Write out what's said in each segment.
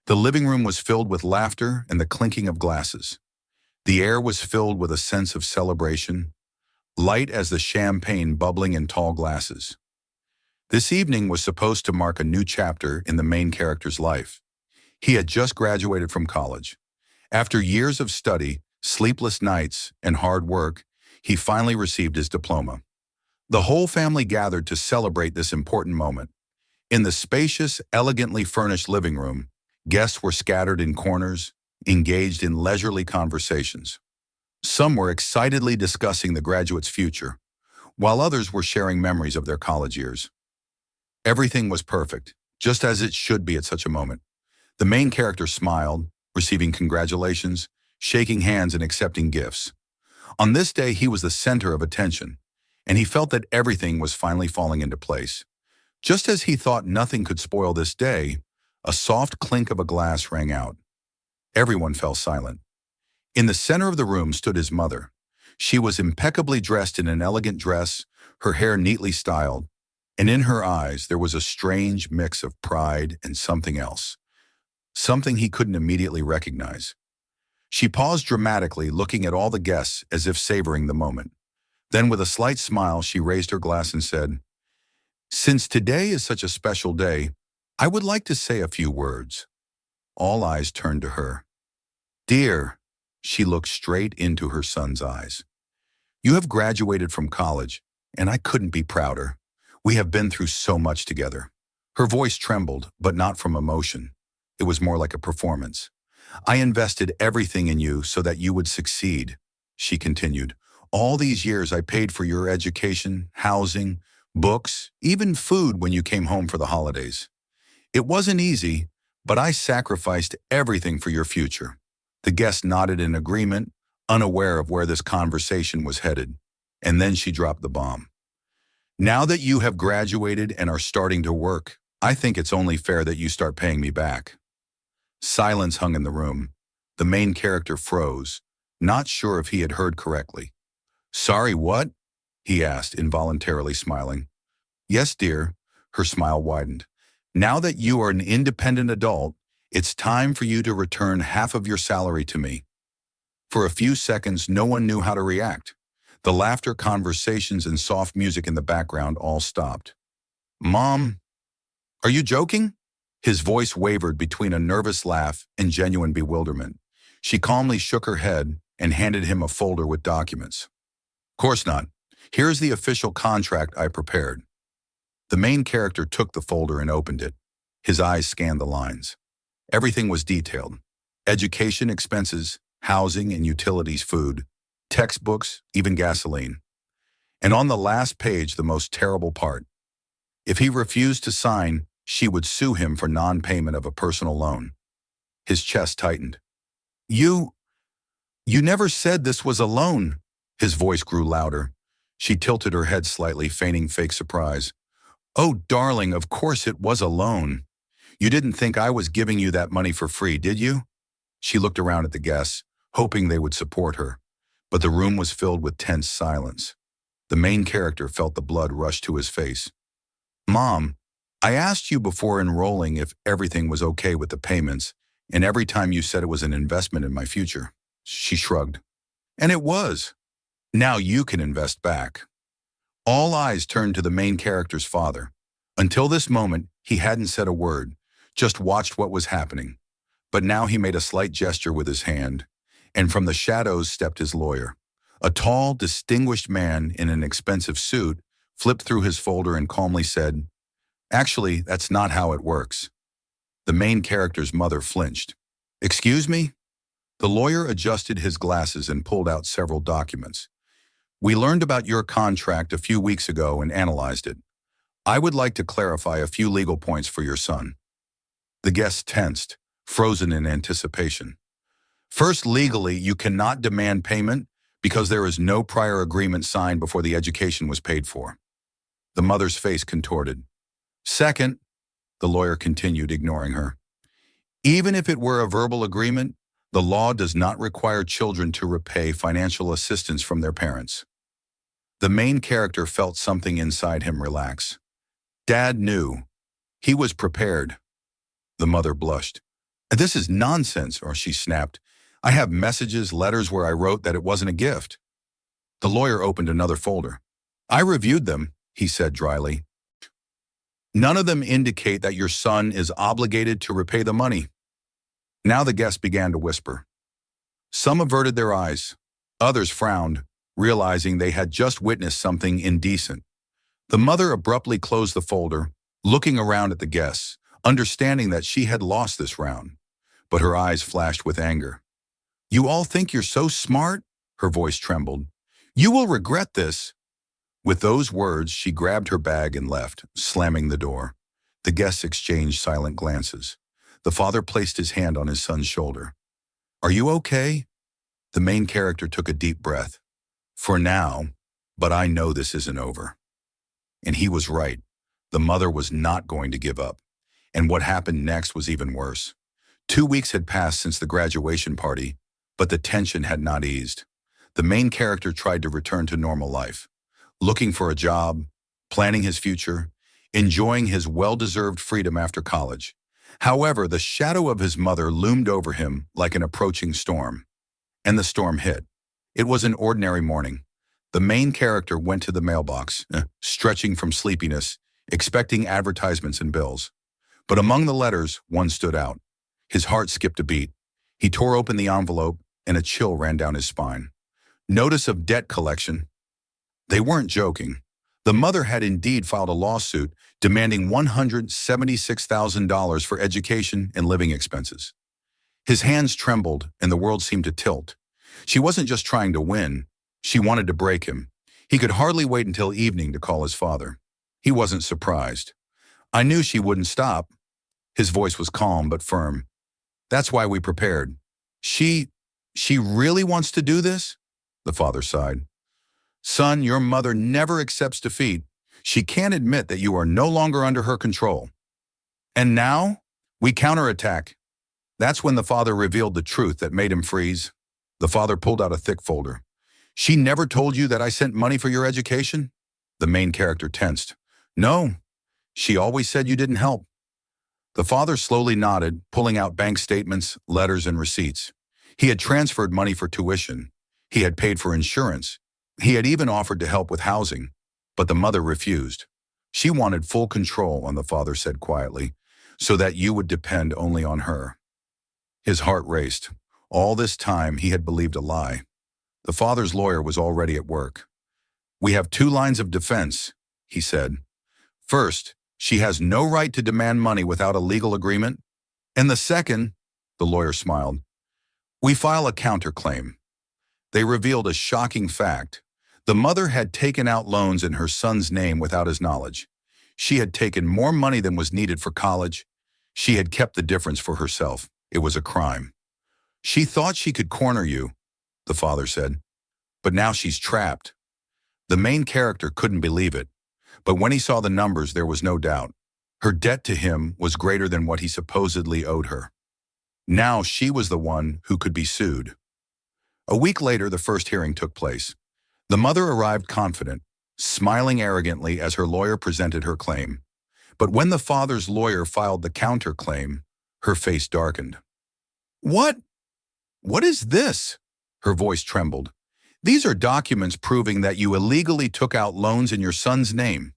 The living room was filled with laughter and the clinking of glasses. The air was filled with a sense of celebration, light as the champagne bubbling in tall glasses. This evening was supposed to mark a new chapter in the main character's life. He had just graduated from college. After years of study, sleepless nights, and hard work, he finally received his diploma. The whole family gathered to celebrate this important moment. In the spacious, elegantly furnished living room, guests were scattered in corners, engaged in leisurely conversations. Some were excitedly discussing the graduate's future, while others were sharing memories of their college years. Everything was perfect, just as it should be at such a moment. The main character smiled, receiving congratulations, shaking hands and accepting gifts. On this day, he was the center of attention, and he felt that everything was finally falling into place. Just as he thought nothing could spoil this day, a soft clink of a glass rang out. Everyone fell silent. In the center of the room stood his mother. She was impeccably dressed in an elegant dress, her hair neatly styled, and in her eyes there was a strange mix of pride and something else, something he couldn't immediately recognize. She paused dramatically, looking at all the guests as if savoring the moment. Then with a slight smile, she raised her glass and said, "Since today is such a special day, I would like to say a few words." All eyes turned to her. "Dear," she looked straight into her son's eyes, "you have graduated from college, and I couldn't be prouder. We have been through so much together." Her voice trembled, but not from emotion. It was more like a performance. "I invested everything in you so that you would succeed," she continued. "All these years I paid for your education, housing, books, even food when you came home for the holidays. It wasn't easy, but I sacrificed everything for your future." The guest nodded in agreement, unaware of where this conversation was headed. And then she dropped the bomb. "Now that you have graduated and are starting to work, I think it's only fair that you start paying me back." Silence hung in the room. The main character froze, not sure if he had heard correctly. "Sorry, what?" he asked, involuntarily smiling. "Yes, dear." Her smile widened. "Now that you are an independent adult, it's time for you to return half of your salary to me." For a few seconds, no one knew how to react. The laughter, conversations, and soft music in the background all stopped. "Mom, are you joking?" His voice wavered between a nervous laugh and genuine bewilderment. She calmly shook her head and handed him a folder with documents. "Course not. Here's the official contract I prepared." The main character took the folder and opened it. His eyes scanned the lines. Everything was detailed. Education expenses, housing and utilities, food, textbooks, even gasoline. And on the last page, the most terrible part. If he refused to sign, she would sue him for non-payment of a personal loan. His chest tightened. You never said this was a loan." His voice grew louder. She tilted her head slightly, feigning fake surprise. "Oh, darling, of course it was a loan. You didn't think I was giving you that money for free, did you?" She looked around at the guests, hoping they would support her, but the room was filled with tense silence. The main character felt the blood rush to his face. "Mom, I asked you before enrolling if everything was okay with the payments, and every time you said it was an investment in my future." She shrugged. "And it was. Now you can invest back." All eyes turned to the main character's father. Until this moment, he hadn't said a word, just watched what was happening. But now he made a slight gesture with his hand, and from the shadows stepped his lawyer. A tall, distinguished man in an expensive suit flipped through his folder and calmly said, "Actually, that's not how it works." The main character's mother flinched. "Excuse me?" The lawyer adjusted his glasses and pulled out several documents. "We learned about your contract a few weeks ago and analyzed it. I would like to clarify a few legal points for your son." The guests tensed, frozen in anticipation. "First, legally, you cannot demand payment because there is no prior agreement signed before the education was paid for." The mother's face contorted. "Second," the lawyer continued, ignoring her, "even if it were a verbal agreement, the law does not require children to repay financial assistance from their parents." The main character felt something inside him relax. Dad knew. He was prepared. The mother blushed. This is nonsense, or she snapped. I have messages, letters where I wrote that it wasn't a gift. The lawyer opened another folder. I reviewed them, he said dryly. None of them indicate that your son is obligated to repay the money. Now the guests began to whisper. Some averted their eyes. Others frowned, realizing they had just witnessed something indecent. The mother abruptly closed the folder, looking around at the guests, understanding that she had lost this round. But her eyes flashed with anger. You all think you're so smart? Her voice trembled. You will regret this. With those words, she grabbed her bag and left, slamming the door. The guests exchanged silent glances. The father placed his hand on his son's shoulder. Are you okay? The main character took a deep breath. For now, but I know this isn't over. And he was right. The mother was not going to give up. And what happened next was even worse. 2 weeks had passed since the graduation party, but the tension had not eased. The main character tried to return to normal life, looking for a job, planning his future, enjoying his well-deserved freedom after college. However, the shadow of his mother loomed over him like an approaching storm. And the storm hit. It was an ordinary morning. The main character went to the mailbox, stretching from sleepiness, expecting advertisements and bills. But among the letters, one stood out. His heart skipped a beat. He tore open the envelope, and a chill ran down his spine. Notice of debt collection. They weren't joking. The mother had indeed filed a lawsuit demanding $176,000 for education and living expenses. His hands trembled, and the world seemed to tilt. She wasn't just trying to win. She wanted to break him. He could hardly wait until evening to call his father. He wasn't surprised. I knew she wouldn't stop. His voice was calm but firm. That's why we prepared. She really wants to do this? The father sighed. Son, your mother never accepts defeat. She can't admit that you are no longer under her control. And now, we counterattack. That's when the father revealed the truth that made him freeze. The father pulled out a thick folder. She never told you that I sent money for your education? The main character tensed. No, she always said you didn't help. The father slowly nodded, pulling out bank statements, letters, and receipts. He had transferred money for tuition. He had paid for insurance. He had even offered to help with housing. But the mother refused. She wanted full control, and the father said quietly, so that you would depend only on her. His heart raced. All this time, he had believed a lie. The father's lawyer was already at work. We have 2 lines of defense, he said. First, she has no right to demand money without a legal agreement. And the second, the lawyer smiled, we file a counterclaim. They revealed a shocking fact. The mother had taken out loans in her son's name without his knowledge. She had taken more money than was needed for college. She had kept the difference for herself. It was a crime. She thought she could corner you, the father said. But now she's trapped. The main character couldn't believe it. But when he saw the numbers, there was no doubt. Her debt to him was greater than what he supposedly owed her. Now she was the one who could be sued. A week later, the first hearing took place. The mother arrived confident, smiling arrogantly as her lawyer presented her claim. But when the father's lawyer filed the counterclaim, her face darkened. What? What is this? Her voice trembled. These are documents proving that you illegally took out loans in your son's name.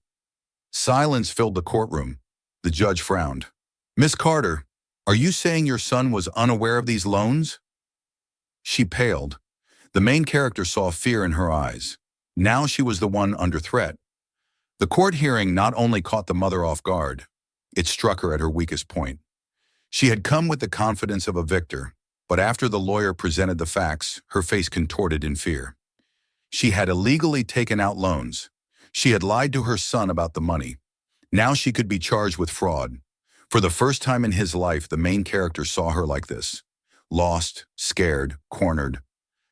Silence filled the courtroom. The judge frowned. Miss Carter, are you saying your son was unaware of these loans? She paled. The main character saw fear in her eyes. Now she was the one under threat. The court hearing not only caught the mother off guard, it struck her at her weakest point. She had come with the confidence of a victor, but after the lawyer presented the facts, her face contorted in fear. She had illegally taken out loans. She had lied to her son about the money. Now she could be charged with fraud. For the first time in his life, the main character saw her like this. Lost, scared, cornered.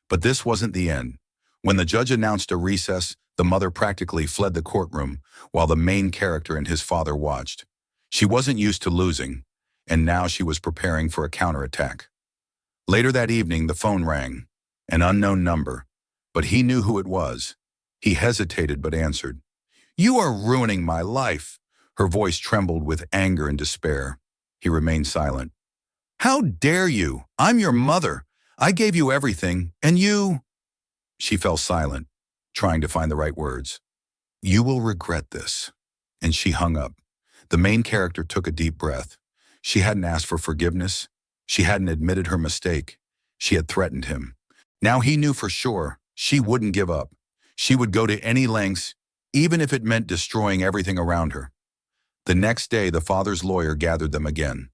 But this wasn't the end. When the judge announced a recess, the mother practically fled the courtroom while the main character and his father watched. She wasn't used to losing, and now she was preparing for a counterattack. Later that evening, the phone rang. An unknown number. But he knew who it was. He hesitated but answered. You are ruining my life. Her voice trembled with anger and despair. He remained silent. How dare you? I'm your mother. I gave you everything, and you—" She fell silent, trying to find the right words. "You will regret this." And she hung up. The main character took a deep breath. She hadn't asked for forgiveness. She hadn't admitted her mistake. She had threatened him. Now he knew for sure she wouldn't give up. She would go to any lengths, even if it meant destroying everything around her. The next day, the father's lawyer gathered them again.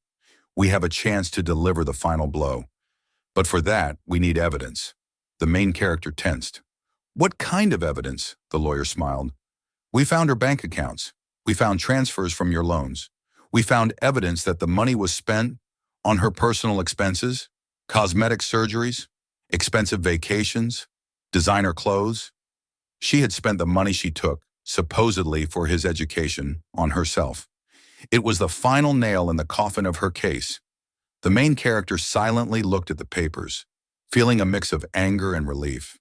"We have a chance to deliver the final blow. But for that, we need evidence." The main character tensed. "What kind of evidence?" The lawyer smiled. "We found her bank accounts. We found transfers from your loans. We found evidence that the money was spent on her personal expenses, cosmetic surgeries, expensive vacations, designer clothes. She had spent the money she took, supposedly for his education, on herself. It was the final nail in the coffin of her case." The main character silently looked at the papers, feeling a mix of anger and relief.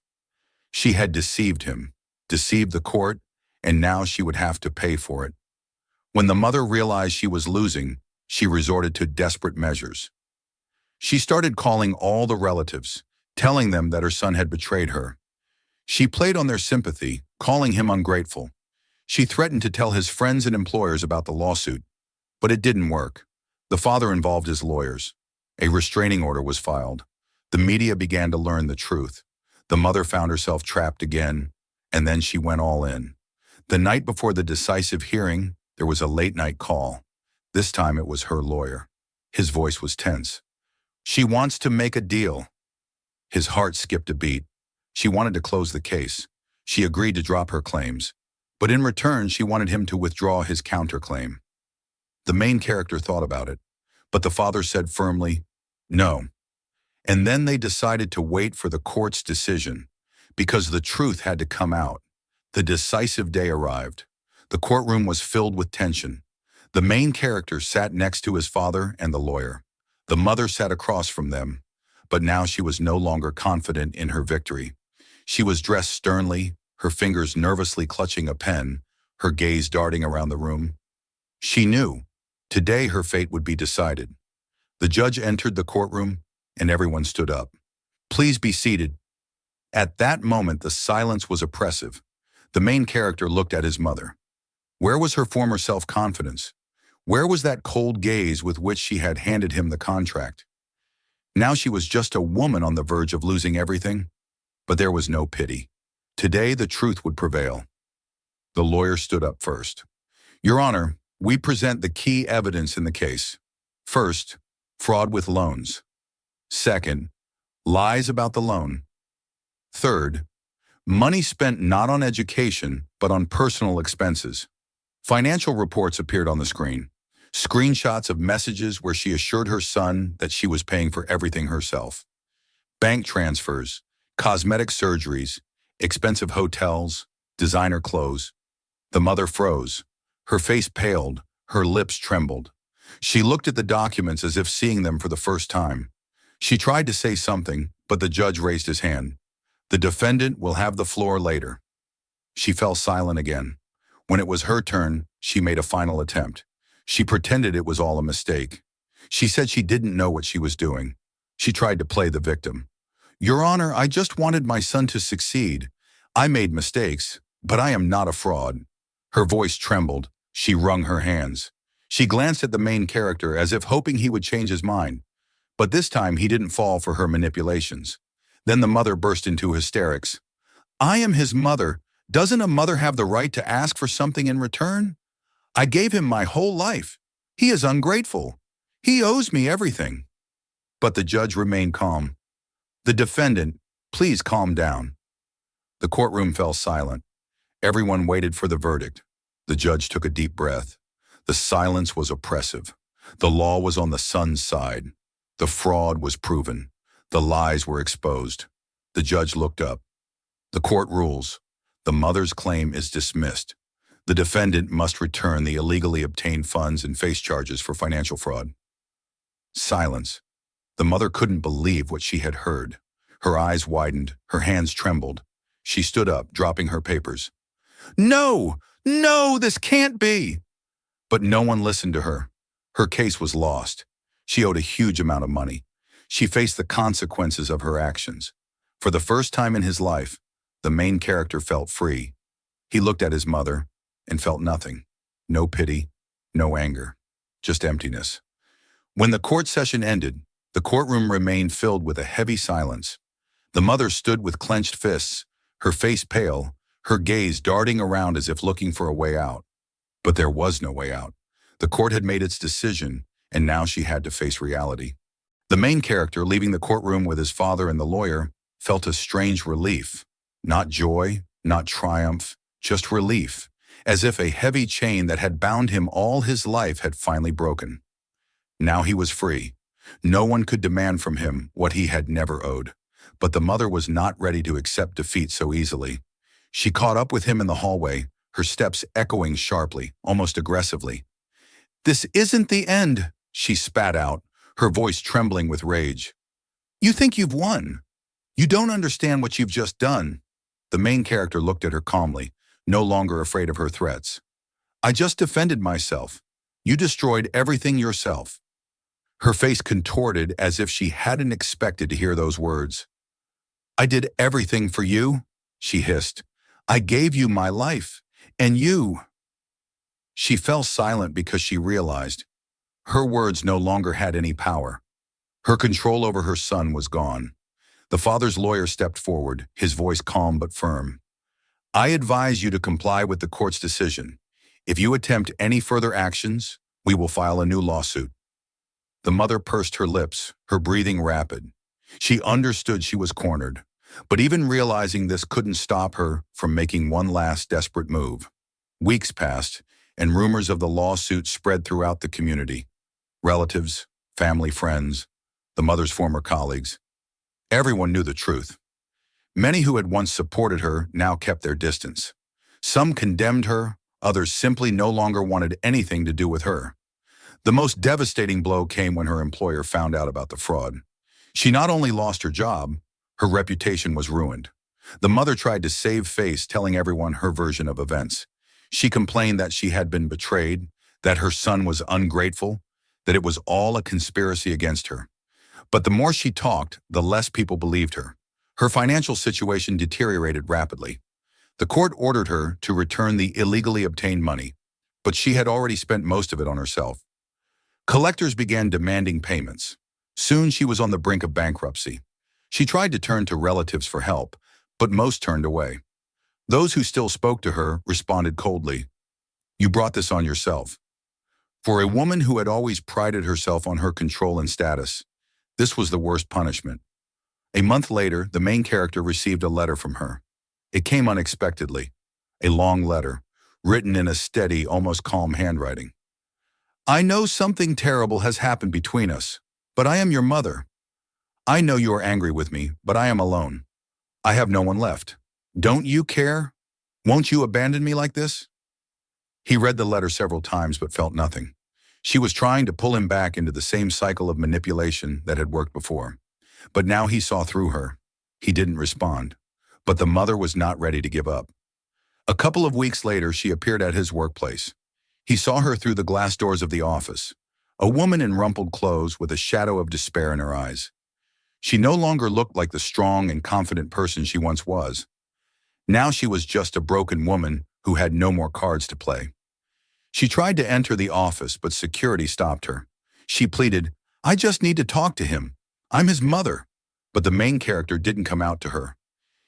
She had deceived him, deceived the court, and now she would have to pay for it. When the mother realized she was losing, she resorted to desperate measures. She started calling all the relatives, telling them that her son had betrayed her. She played on their sympathy, calling him ungrateful. She threatened to tell his friends and employers about the lawsuit, but it didn't work. The father involved his lawyers. A restraining order was filed. The media began to learn the truth. The mother found herself trapped again, and then she went all in. The night before the decisive hearing, there was a late-night call. This time it was her lawyer. His voice was tense. "She wants to make a deal." His heart skipped a beat. She wanted to close the case. She agreed to drop her claims. But in return, she wanted him to withdraw his counterclaim. The main character thought about it, but the father said firmly, "No." And then they decided to wait for the court's decision, because the truth had to come out. The decisive day arrived. The courtroom was filled with tension. The main character sat next to his father and the lawyer. The mother sat across from them, but now she was no longer confident in her victory. She was dressed sternly, her fingers nervously clutching a pen, her gaze darting around the room. She knew today her fate would be decided. The judge entered the courtroom, and everyone stood up. "Please be seated." At that moment, the silence was oppressive. The main character looked at his mother. Where was her former self-confidence? Where was that cold gaze with which she had handed him the contract? Now she was just a woman on the verge of losing everything. But there was no pity. Today, the truth would prevail. The lawyer stood up first. "Your Honor, we present the key evidence in the case. First, fraud with loans. Second, lies about the loan. Third, money spent not on education, but on personal expenses." Financial reports appeared on the screen. Screenshots of messages where she assured her son that she was paying for everything herself. Bank transfers, cosmetic surgeries, expensive hotels, designer clothes. The mother froze. Her face paled, her lips trembled. She looked at the documents as if seeing them for the first time. She tried to say something, but the judge raised his hand. "The defendant will have the floor later." She fell silent again. When it was her turn, she made a final attempt. She pretended it was all a mistake. She said she didn't know what she was doing. She tried to play the victim. "Your Honor, I just wanted my son to succeed. I made mistakes, but I am not a fraud." Her voice trembled. She wrung her hands. She glanced at the main character as if hoping he would change his mind. But this time he didn't fall for her manipulations. Then the mother burst into hysterics. "I am his mother. Doesn't a mother have the right to ask for something in return? I gave him my whole life. He is ungrateful. He owes me everything." But the judge remained calm. "The defendant, please calm down." The courtroom fell silent. Everyone waited for the verdict. The judge took a deep breath. The silence was oppressive. The law was on the son's side. The fraud was proven. The lies were exposed. The judge looked up. "The court rules. The mother's claim is dismissed. The defendant must return the illegally obtained funds and face charges for financial fraud." Silence. The mother couldn't believe what she had heard. Her eyes widened, her hands trembled. She stood up, dropping her papers. "No! No, this can't be!" But no one listened to her. Her case was lost. She owed a huge amount of money. She faced the consequences of her actions. For the first time in his life, the main character felt free. He looked at his mother and felt nothing. No pity, no anger, just emptiness. When the court session ended, the courtroom remained filled with a heavy silence. The mother stood with clenched fists, her face pale, her gaze darting around as if looking for a way out. But there was no way out. The court had made its decision, and now she had to face reality. The main character, leaving the courtroom with his father and the lawyer, felt a strange relief. Not joy, not triumph, just relief, as if a heavy chain that had bound him all his life had finally broken. Now he was free. No one could demand from him what he had never owed. But the mother was not ready to accept defeat so easily. She caught up with him in the hallway, her steps echoing sharply, almost aggressively. "This isn't the end," she spat out, her voice trembling with rage. "You think you've won. You don't understand what you've just done." The main character looked at her calmly, no longer afraid of her threats. "I just defended myself. You destroyed everything yourself." Her face contorted as if she hadn't expected to hear those words. "I did everything for you," she hissed. "I gave you my life, and you—" She fell silent because she realized her words no longer had any power. Her control over her son was gone. The father's lawyer stepped forward, his voice calm but firm. "I advise you to comply with the court's decision. If you attempt any further actions, we will file a new lawsuit." The mother pursed her lips, her breathing rapid. She understood she was cornered, but even realizing this couldn't stop her from making one last desperate move. Weeks passed, and rumors of the lawsuit spread throughout the community. Relatives, family, friends, the mother's former colleagues. Everyone knew the truth. Many who had once supported her now kept their distance. Some condemned her, others simply no longer wanted anything to do with her. The most devastating blow came when her employer found out about the fraud. She not only lost her job, her reputation was ruined. The mother tried to save face, telling everyone her version of events. She complained that she had been betrayed, that her son was ungrateful, that it was all a conspiracy against her. But the more she talked, the less people believed her. Her financial situation deteriorated rapidly. The court ordered her to return the illegally obtained money, but she had already spent most of it on herself. Collectors began demanding payments. Soon she was on the brink of bankruptcy. She tried to turn to relatives for help, but most turned away. Those who still spoke to her responded coldly. "You brought this on yourself." For a woman who had always prided herself on her control and status, this was the worst punishment. A month later, the main character received a letter from her. It came unexpectedly. A long letter, written in a steady, almost calm handwriting. "I know something terrible has happened between us, but I am your mother. I know you are angry with me, but I am alone. I have no one left. Don't you care? Won't you abandon me like this?" He read the letter several times but felt nothing. She was trying to pull him back into the same cycle of manipulation that had worked before. But now he saw through her. He didn't respond. But the mother was not ready to give up. A couple of weeks later, she appeared at his workplace. He saw her through the glass doors of the office, a woman in rumpled clothes with a shadow of despair in her eyes. She no longer looked like the strong and confident person she once was. Now she was just a broken woman who had no more cards to play. She tried to enter the office, but security stopped her. She pleaded, "I just need to talk to him. I'm his mother." But the main character didn't come out to her.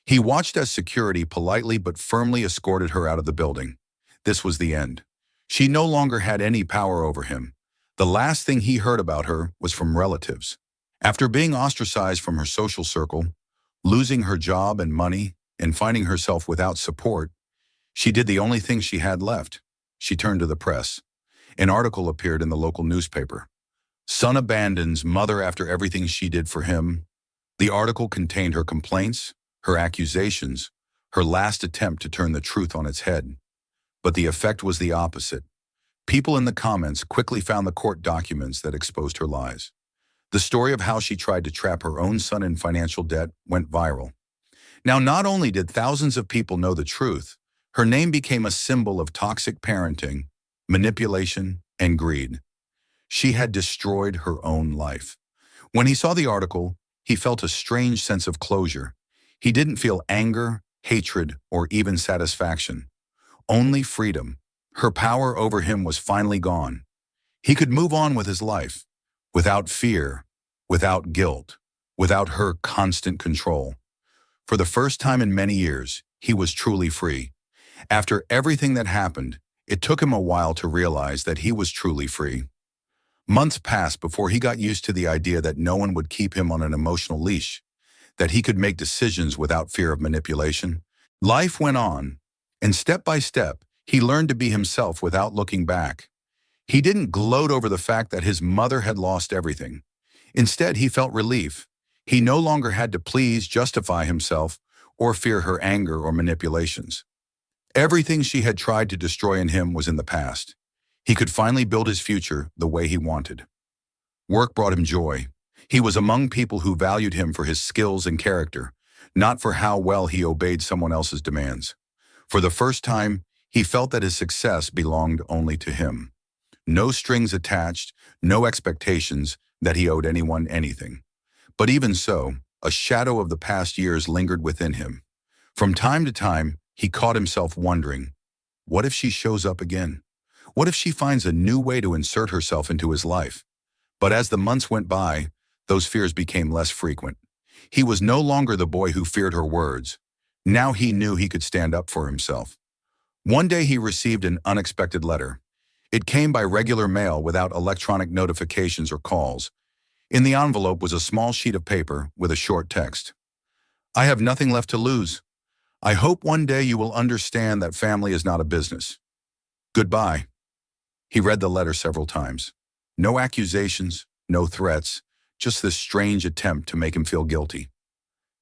He watched as security politely but firmly escorted her out of the building. This was the end. She no longer had any power over him. The last thing he heard about her was from relatives. After being ostracized from her social circle, losing her job and money, and finding herself without support, she did the only thing she had left. She turned to the press. An article appeared in the local newspaper. "Son abandons mother after everything she did for him." The article contained her complaints, her accusations, her last attempt to turn the truth on its head. But the effect was the opposite. People in the comments quickly found the court documents that exposed her lies. The story of how she tried to trap her own son in financial debt went viral. Now, not only did thousands of people know the truth, her name became a symbol of toxic parenting, manipulation, and greed. She had destroyed her own life. When he saw the article, he felt a strange sense of closure. He didn't feel anger, hatred, or even satisfaction. Only freedom. Her power over him was finally gone. He could move on with his life, without fear, without guilt, without her constant control. For the first time in many years, he was truly free. After everything that happened, it took him a while to realize that he was truly free. Months passed before he got used to the idea that no one would keep him on an emotional leash, that he could make decisions without fear of manipulation. Life went on, and step by step, he learned to be himself without looking back. He didn't gloat over the fact that his mother had lost everything. Instead, he felt relief. He no longer had to please, justify himself, or fear her anger or manipulations. Everything she had tried to destroy in him was in the past. He could finally build his future the way he wanted. Work brought him joy. He was among people who valued him for his skills and character, not for how well he obeyed someone else's demands. For the first time, he felt that his success belonged only to him. No strings attached, no expectations that he owed anyone anything. But even so, a shadow of the past years lingered within him. From time to time, he caught himself wondering, what if she shows up again? What if she finds a new way to insert herself into his life? But as the months went by, those fears became less frequent. He was no longer the boy who feared her words. Now he knew he could stand up for himself. One day he received an unexpected letter. It came by regular mail without electronic notifications or calls. In the envelope was a small sheet of paper with a short text. I have nothing left to lose. I hope one day you will understand that family is not a business. Goodbye. He read the letter several times. No accusations, no threats, just this strange attempt to make him feel guilty.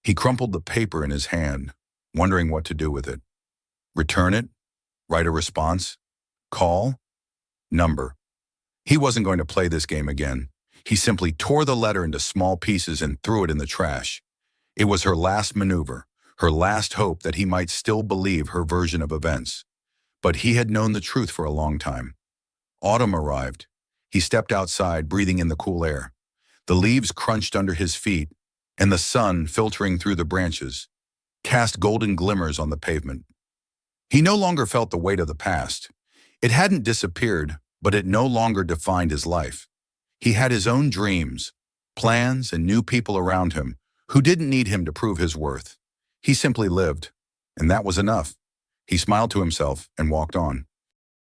He crumpled the paper in his hand, wondering what to do with it. Return it? Write a response? Call? Number. He wasn't going to play this game again. He simply tore the letter into small pieces and threw it in the trash. It was her last maneuver, her last hope that he might still believe her version of events. But he had known the truth for a long time. Autumn arrived. He stepped outside, breathing in the cool air. The leaves crunched under his feet, and the sun, filtering through the branches, cast golden glimmers on the pavement. He no longer felt the weight of the past. It hadn't disappeared, but it no longer defined his life. He had his own dreams, plans, and new people around him who didn't need him to prove his worth. He simply lived, and that was enough. He smiled to himself and walked on.